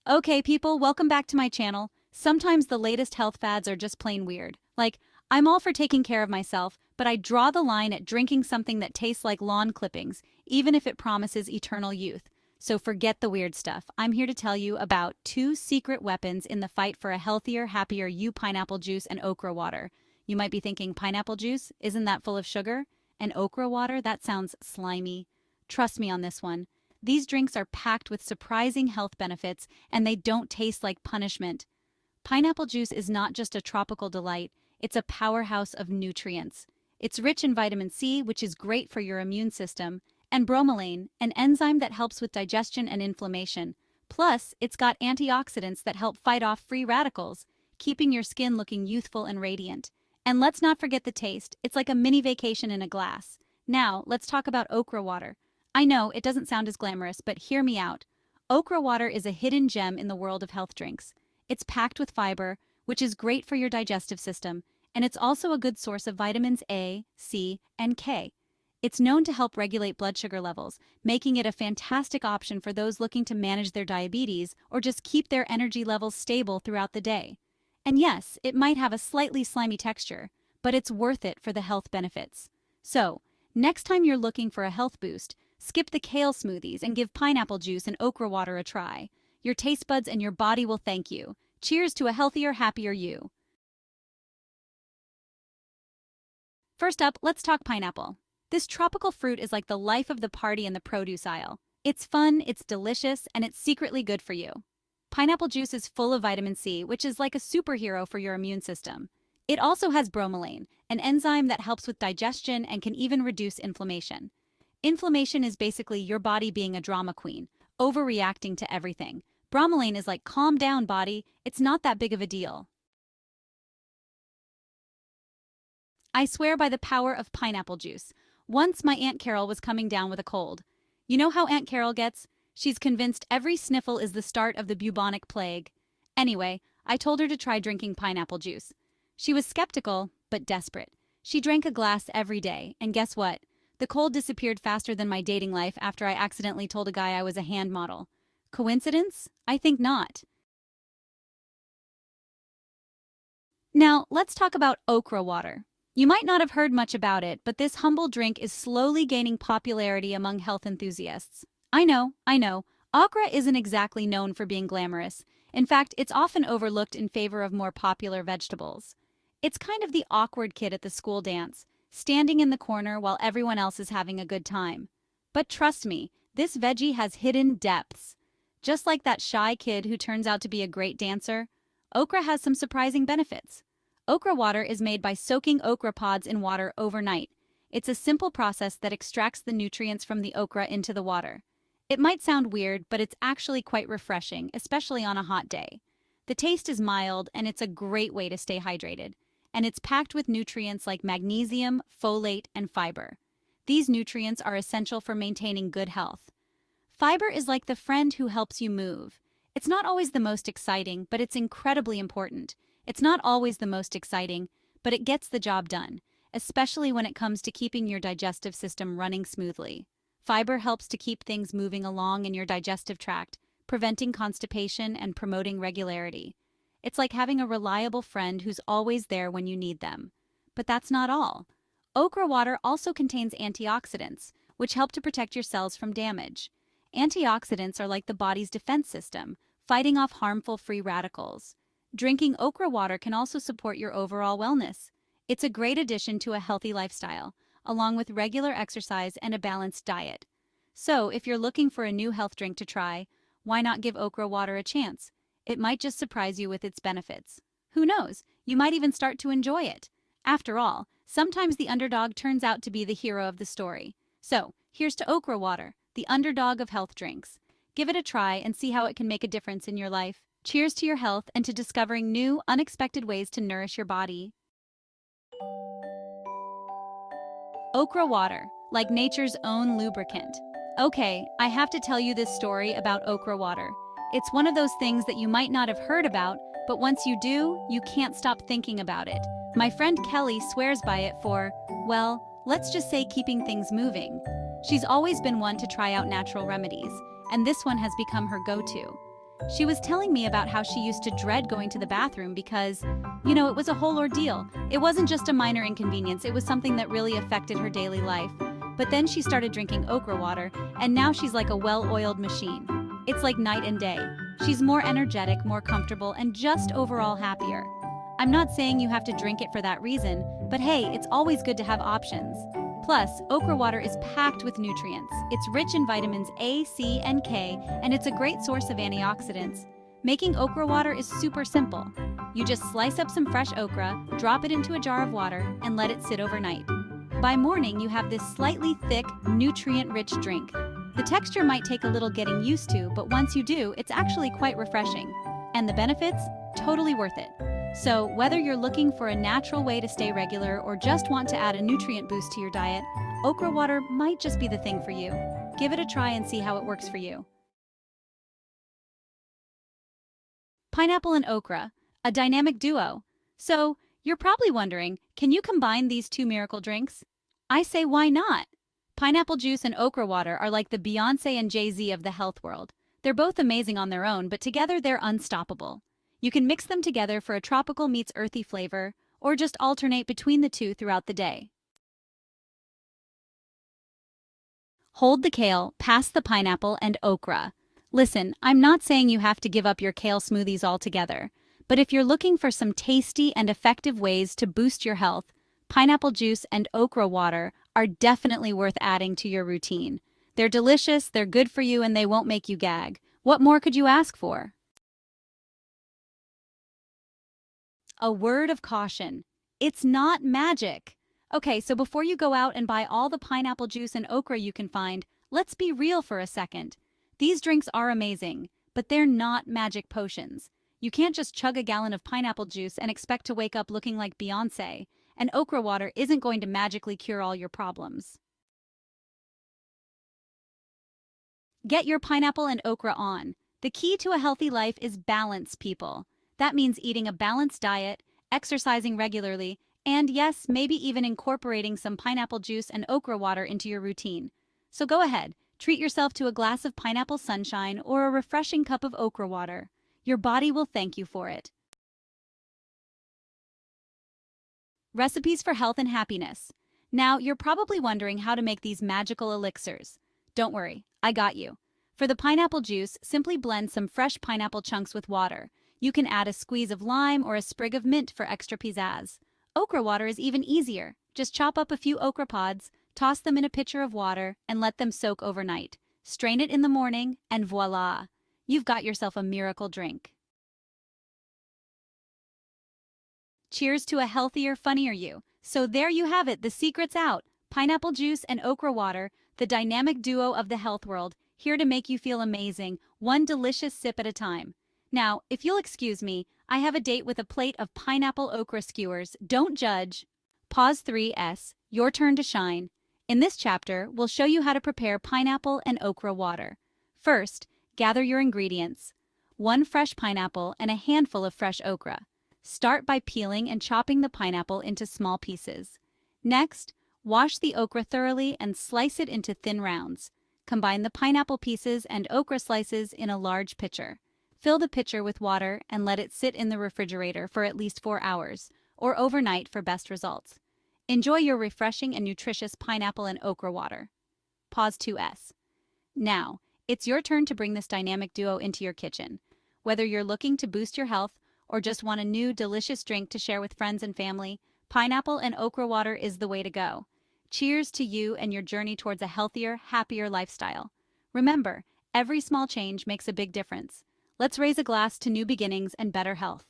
Okay, people, welcome back to my channel. Sometimes the latest health fads are just plain weird. Like, I'm all for taking care of myself, but I draw the line at drinking something that tastes like lawn clippings, even if it promises eternal youth. So forget the weird stuff. I'm here to tell you about two secret weapons in the fight for a healthier, happier you: pineapple juice and okra water. You might be thinking, pineapple juice? Isn't that full of sugar? And okra water? That sounds slimy. Trust me on this one. These drinks are packed with surprising health benefits, and they don't taste like punishment. Pineapple juice is not just a tropical delight, it's a powerhouse of nutrients. It's rich in vitamin C, which is great for your immune system, and bromelain, an enzyme that helps with digestion and inflammation. Plus, it's got antioxidants that help fight off free radicals, keeping your skin looking youthful and radiant. And let's not forget the taste. It's like a mini vacation in a glass. Now, let's talk about okra water. I know it doesn't sound as glamorous, but hear me out. Okra water is a hidden gem in the world of health drinks. It's packed with fiber, which is great for your digestive system, and it's also a good source of vitamins A, C, and K. It's known to help regulate blood sugar levels, making it a fantastic option for those looking to manage their diabetes or just keep their energy levels stable throughout the day. And yes, it might have a slightly slimy texture, but it's worth it for the health benefits. So, next time you're looking for a health boost, skip the kale smoothies and give pineapple juice and okra water a try. Your taste buds and your body will thank you. Cheers to a healthier, happier you. First up, let's talk pineapple. This tropical fruit is like the life of the party in the produce aisle. It's fun, it's delicious, and it's secretly good for you. Pineapple juice is full of vitamin C, which is like a superhero for your immune system. It also has bromelain, an enzyme that helps with digestion and can even reduce inflammation. Inflammation is basically your body being a drama queen, overreacting to everything. Bromelain is like, calm down, body, it's not that big of a deal. I swear by the power of pineapple juice. Once my Aunt Carol was coming down with a cold. You know how Aunt Carol gets? She's convinced every sniffle is the start of the bubonic plague. Anyway, I told her to try drinking pineapple juice. She was skeptical, but desperate. She drank a glass every day, and guess what? The cold disappeared faster than my dating life after I accidentally told a guy I was a hand model. Coincidence? I think not. Now, let's talk about okra water. You might not have heard much about it, but this humble drink is slowly gaining popularity among health enthusiasts. I know. Okra isn't exactly known for being glamorous. In fact, it's often overlooked in favor of more popular vegetables. It's kind of the awkward kid at the school dance, standing in the corner while everyone else is having a good time. But trust me, this veggie has hidden depths. Just like that shy kid who turns out to be a great dancer, okra has some surprising benefits. Okra water is made by soaking okra pods in water overnight. It's a simple process that extracts the nutrients from the okra into the water. It might sound weird, but it's actually quite refreshing, especially on a hot day. The taste is mild, and it's a great way to stay hydrated. And it's packed with nutrients like magnesium, folate, and fiber. These nutrients are essential for maintaining good health. Fiber is like the friend who helps you move. It's not always the most exciting, but it's incredibly important. It's not always the most exciting, but it gets the job done, especially when it comes to keeping your digestive system running smoothly. Fiber helps to keep things moving along in your digestive tract, preventing constipation and promoting regularity. It's like having a reliable friend who's always there when you need them. But that's not all. Okra water also contains antioxidants, which help to protect your cells from damage. Antioxidants are like the body's defense system, fighting off harmful free radicals. Drinking okra water can also support your overall wellness. It's a great addition to a healthy lifestyle, along with regular exercise and a balanced diet. So, if you're looking for a new health drink to try, why not give okra water a chance? It might just surprise you with its benefits. Who knows? You might even start to enjoy it. After all, sometimes the underdog turns out to be the hero of the story. So, here's to okra water, the underdog of health drinks. Give it a try and see how it can make a difference in your life. Cheers to your health and to discovering new, unexpected ways to nourish your body. Okra water, like nature's own lubricant. Okay, I have to tell you this story about okra water. It's one of those things that you might not have heard about, but once you do, you can't stop thinking about it. My friend Kelly swears by it for, well, let's just say keeping things moving. She's always been one to try out natural remedies, and this one has become her go-to. She was telling me about how she used to dread going to the bathroom because, it was a whole ordeal. It wasn't just a minor inconvenience, it was something that really affected her daily life. But then she started drinking okra water, and now she's like a well-oiled machine. It's like night and day. She's more energetic, more comfortable, and just overall happier. I'm not saying you have to drink it for that reason, but hey, it's always good to have options. Plus, okra water is packed with nutrients. It's rich in vitamins A, C, and K, and it's a great source of antioxidants. Making okra water is super simple. You just slice up some fresh okra, drop it into a jar of water, and let it sit overnight. By morning, you have this slightly thick, nutrient-rich drink. The texture might take a little getting used to, but once you do, it's actually quite refreshing. And the benefits? Totally worth it. So, whether you're looking for a natural way to stay regular or just want to add a nutrient boost to your diet, okra water might just be the thing for you. Give it a try and see how it works for you. Pineapple and okra, a dynamic duo. So, you're probably wondering, can you combine these two miracle drinks? I say, why not? Pineapple juice and okra water are like the Beyoncé and Jay-Z of the health world. They're both amazing on their own, but together they're unstoppable. You can mix them together for a tropical meets earthy flavor, or just alternate between the two throughout the day. Hold the kale, pass the pineapple, and okra. Listen, I'm not saying you have to give up your kale smoothies altogether, but if you're looking for some tasty and effective ways to boost your health, pineapple juice and okra water are definitely worth adding to your routine. They're delicious, they're good for you, and they won't make you gag. What more could you ask for? A word of caution. It's not magic. Okay, so before you go out and buy all the pineapple juice and okra you can find, let's be real for a second. These drinks are amazing, but they're not magic potions. You can't just chug a gallon of pineapple juice and expect to wake up looking like Beyoncé, and okra water isn't going to magically cure all your problems. Get your pineapple and okra on. The key to a healthy life is balance, people. That means eating a balanced diet, exercising regularly, and yes, maybe even incorporating some pineapple juice and okra water into your routine. So go ahead, treat yourself to a glass of pineapple sunshine or a refreshing cup of okra water. Your body will thank you for it. Recipes for health and happiness. Now, you're probably wondering how to make these magical elixirs. Don't worry, I got you. For the pineapple juice, simply blend some fresh pineapple chunks with water. You can add a squeeze of lime or a sprig of mint for extra pizzazz. Okra water is even easier. Just chop up a few okra pods, toss them in a pitcher of water, and let them soak overnight. Strain it in the morning, and voila! You've got yourself a miracle drink. Cheers to a healthier, funnier you. So there you have it, the secret's out. Pineapple juice and okra water, the dynamic duo of the health world, here to make you feel amazing, one delicious sip at a time. Now, if you'll excuse me, I have a date with a plate of pineapple okra skewers. Don't judge. Pause 3S, your turn to shine. In this chapter, we'll show you how to prepare pineapple and okra water. First, gather your ingredients. 1 fresh pineapple and a handful of fresh okra. Start by peeling and chopping the pineapple into small pieces. Next, wash the okra thoroughly and slice it into thin rounds. Combine the pineapple pieces and okra slices in a large pitcher. Fill the pitcher with water and let it sit in the refrigerator for at least 4 hours, or overnight for best results. Enjoy your refreshing and nutritious pineapple and okra water. Pause 2S. Now, it's your turn to bring this dynamic duo into your kitchen. Whether you're looking to boost your health or just want a new, delicious drink to share with friends and family, pineapple and okra water is the way to go. Cheers to you and your journey towards a healthier, happier lifestyle. Remember, every small change makes a big difference. Let's raise a glass to new beginnings and better health.